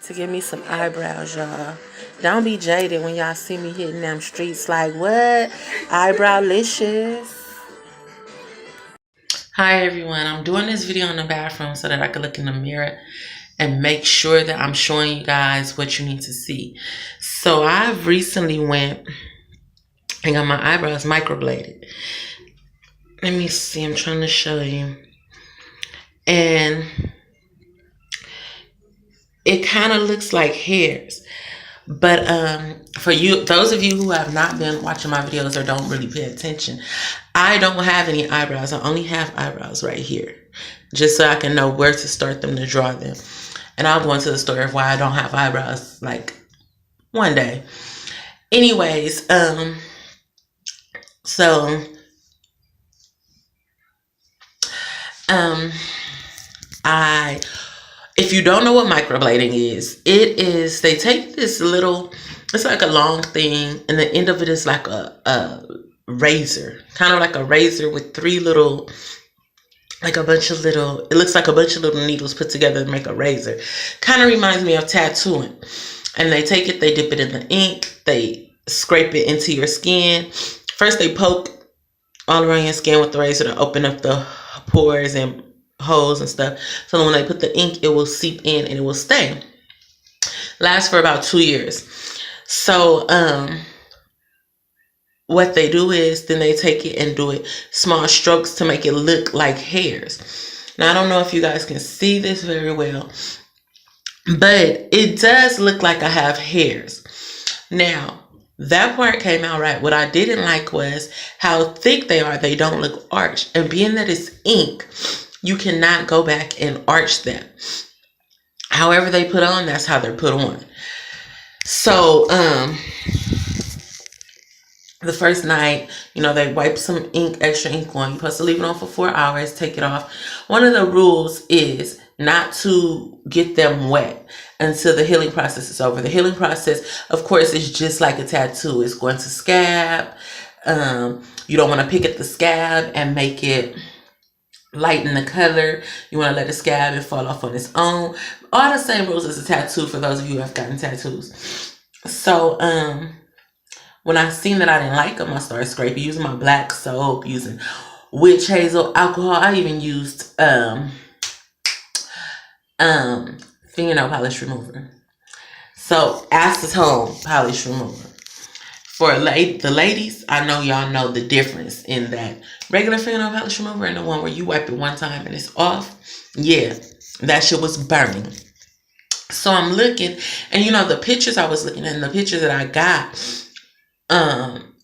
to give me some eyebrows, y'all. Don't be jaded when y'all see me hitting them streets like, what? Eyebrow-licious. Hi, everyone. I'm doing this video in the bathroom so that I can look in the mirror and make sure that I'm showing you guys what you need to see. So I've recently went and got my eyebrows microbladed. Let me see. I'm trying to show you. And it kind of looks like hairs. But for you, those of you who have not been watching my videos or don't really pay attention, I don't have any eyebrows. I only have eyebrows right here, just so I can know where to start them to draw them. And I'll go into the story of why I don't have eyebrows like one day. Anyways, so if you don't know what microblading is, they take this little, it's like a long thing, and the end of it is like a razor, kind of like a razor with three little, like a bunch of little, it looks like a bunch of little needles put together to make a razor. Kind of reminds me of tattooing. And they take it, they dip it in the ink, they scrape it into your skin. First they poke all around your skin with the razor to open up the pores and holes and stuff, so when they put the ink, it will seep in and it will stay. Lasts for about 2 years. So what they do is then they take it and do it small strokes to make it look like hairs. Now I don't know if you guys can see this very well, but it does look like I have hairs. Now that part came out right. What I didn't like was how thick they are. They don't look arched, and being that it's ink, you cannot go back and arch them. However they put on, that's how they're put on. So the first night, they wipe some extra ink on. You're supposed to leave it on for 4 hours, take it off. One of the rules is not to get them wet until the healing process is over. The healing process, of course, is just like a tattoo. It's going to scab. You don't want to pick at the scab and make it lighten the color. You want to let it scab and fall off on its own. All the same rules as a tattoo for those of you who have gotten tattoos. So when I seen that I didn't like them, I started scraping, using my black soap, using witch hazel, alcohol. I even used fingernail polish remover. So acetone polish remover. For the ladies, I know y'all know the difference in that regular fingernail polish remover and the one where you wipe it one time and it's off. Yeah, that shit was burning. So I'm looking, and the pictures I was looking at, and the pictures that I got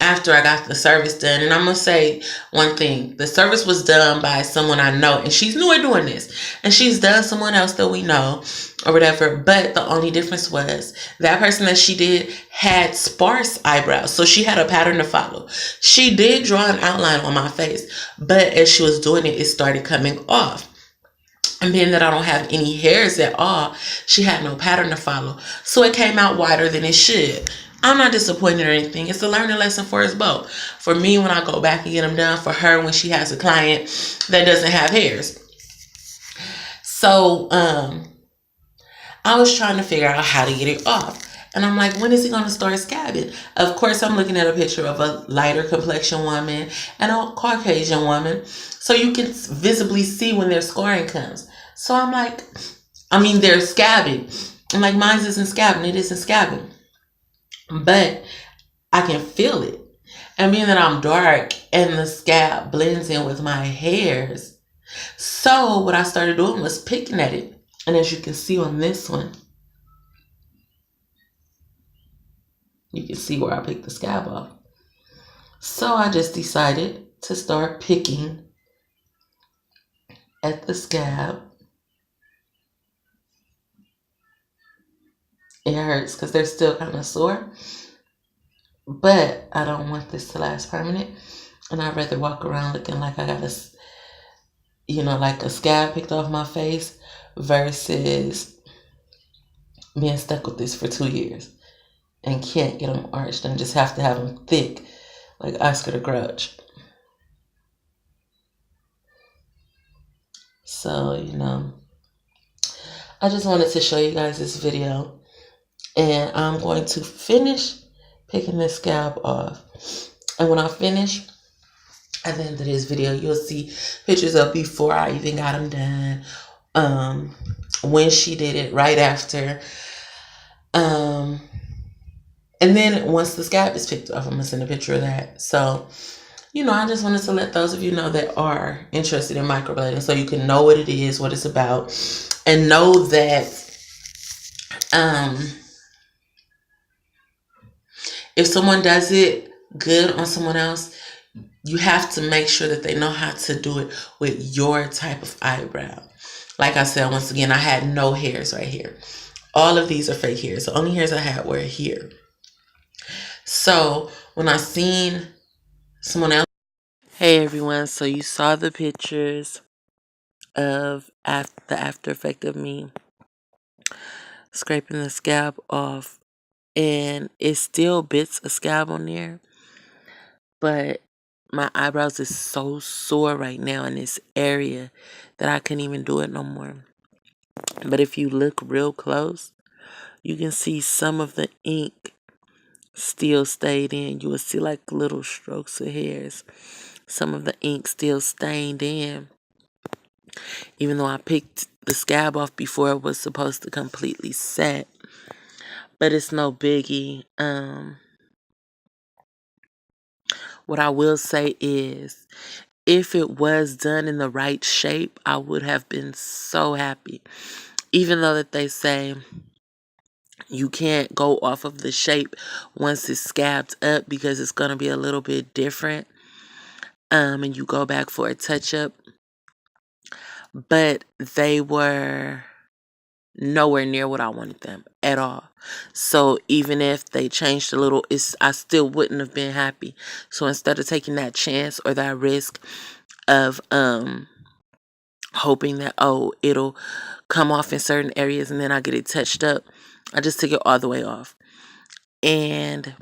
after I got the service done. And I'm gonna say one thing: the service was done by someone I know, and she's new at doing this, and she's done someone else that we know or whatever. But the only difference was that person that she did had sparse eyebrows, so she had a pattern to follow. She did draw an outline on my face, but as she was doing it, it started coming off. And being that I don't have any hairs at all, she had no pattern to follow, so it came out wider than it should. I'm not disappointed or anything. It's a learning lesson for us both. For me, when I go back and get them done. For her, when she has a client that doesn't have hairs. So I was trying to figure out how to get it off. And I'm like, when is it going to start scabbing? Of course, I'm looking at a picture of a lighter complexion woman and a Caucasian woman. So you can visibly see when their scarring comes. So I'm like, they're scabbing. I'm like, mine isn't scabbing. It isn't scabbing. But I can feel it. And being that I'm dark and the scab blends in with my hairs. So what I started doing was picking at it. And as you can see on this one, you can see where I picked the scab off. So I just decided to start picking at the scab. It hurts because they're still kind of sore. But I don't want this to last permanent. And I'd rather walk around looking like I got like a scab picked off my face versus being stuck with this for 2 years and can't get them arched and just have to have them thick like Oscar the Grouch. So, I just wanted to show you guys this video, and I'm going to finish picking this scalp off. And when I finish, at the end of this video, you'll see pictures of before I even got them done, when she did it, right after, and then once the scalp is picked off, I'm gonna send a picture of that. So, I just wanted to let those of you know that are interested in microblading, so you can know what it is, what it's about, and know that if someone does it good on someone else, you have to make sure that they know how to do it with your type of eyebrow. Like I said, once again, I had no hairs right here. All of these are fake hairs. The only hairs I had were here. So when I seen someone else. Hey everyone, so you saw the pictures of the after effect of me scraping the scalp off, and it still bits of scalp on there, but my eyebrows is so sore right now in this area that I couldn't even do it no more. But if you look real close, you can see some of the ink still stayed in. You will see like little strokes of hairs. Some of the ink still stained in, even though I picked the scab off before it was supposed to completely set. But it's no biggie. What I will say is, if it was done in the right shape, I would have been so happy. Even though that they say you can't go off of the shape once it's scabbed up because it's going to be a little bit different. And you go back for a touch-up. But they were nowhere near what I wanted them at all. So even if they changed a little, I still wouldn't have been happy. So instead of taking that chance or that risk of hoping that, it'll come off in certain areas and then I get it touched up, I just took it all the way off. And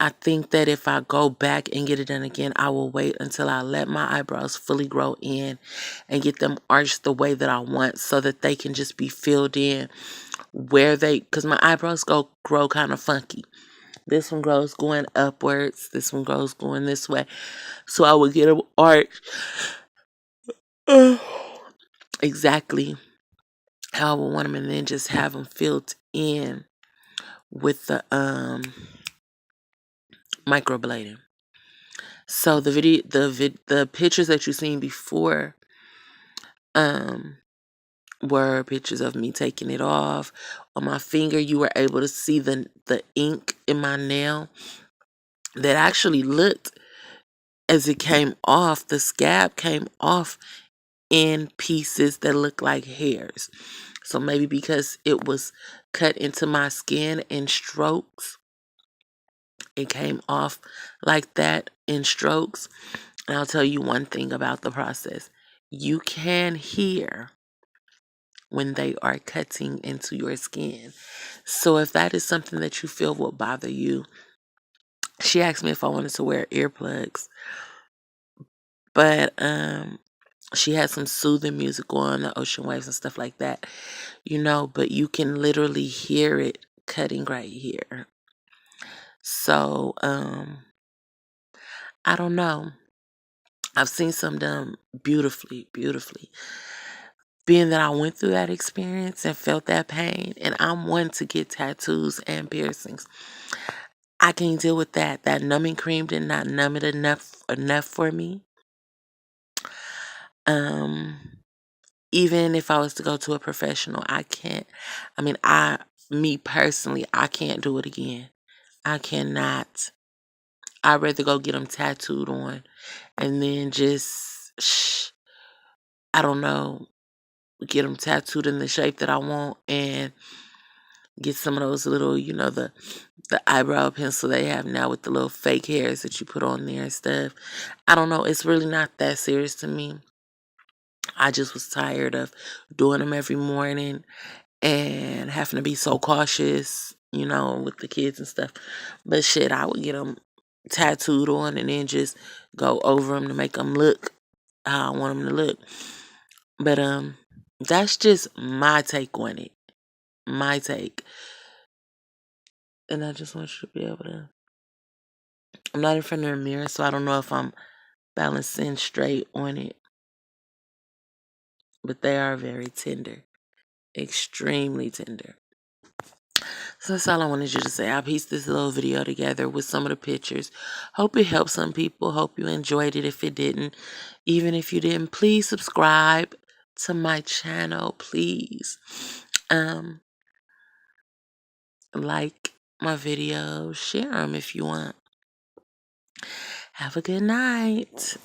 I think that if I go back and get it done again, I will wait until I let my eyebrows fully grow in and get them arched the way that I want, so that they can just be filled in because my eyebrows grow kind of funky. This one grows going upwards. This one grows going this way. So I would get them arched exactly how I would want them, and then just have them filled in with the microblading. So the pictures that you've seen before were pictures of me taking it off. On my finger, you were able to see the ink in my nail that actually looked as it came off. The scab came off in pieces that looked like hairs. So maybe because it was cut into my skin in strokes, it came off like that in strokes. And I'll tell you one thing about the process. You can hear when they are cutting into your skin. So if that is something that you feel will bother you, she asked me if I wanted to wear earplugs. But she had some soothing music on, the ocean waves and stuff like that, but you can literally hear it cutting right here. So I don't know. I've seen some done beautifully, beautifully. Being that I went through that experience and felt that pain, and I'm one to get tattoos and piercings, I can't deal with that. That numbing cream did not numb it enough for me. Even if I was to go to a professional, I can't. I mean, me personally, I can't do it again. I cannot. I'd rather go get them tattooed on and then just, I don't know, get them tattooed in the shape that I want, and get some of those little, the eyebrow pencil they have now with the little fake hairs that you put on there and stuff. I don't know. It's really not that serious to me. I just was tired of doing them every morning and having to be so cautious, with the kids and stuff. But shit, I would get them tattooed on and then just go over them to make them look how I want them to look. But That's just my take on it. My take. And I just want you to be able to. I'm not in front of a mirror, so I don't know if I'm balancing straight on it. But they are very tender. Extremely tender. So that's all I wanted you to say. I pieced this little video together with some of the pictures. Hope it helped some people. Hope you enjoyed it. If it didn't, even if you didn't, please subscribe to my channel, please. Like my videos, share them if you want. Have a good night.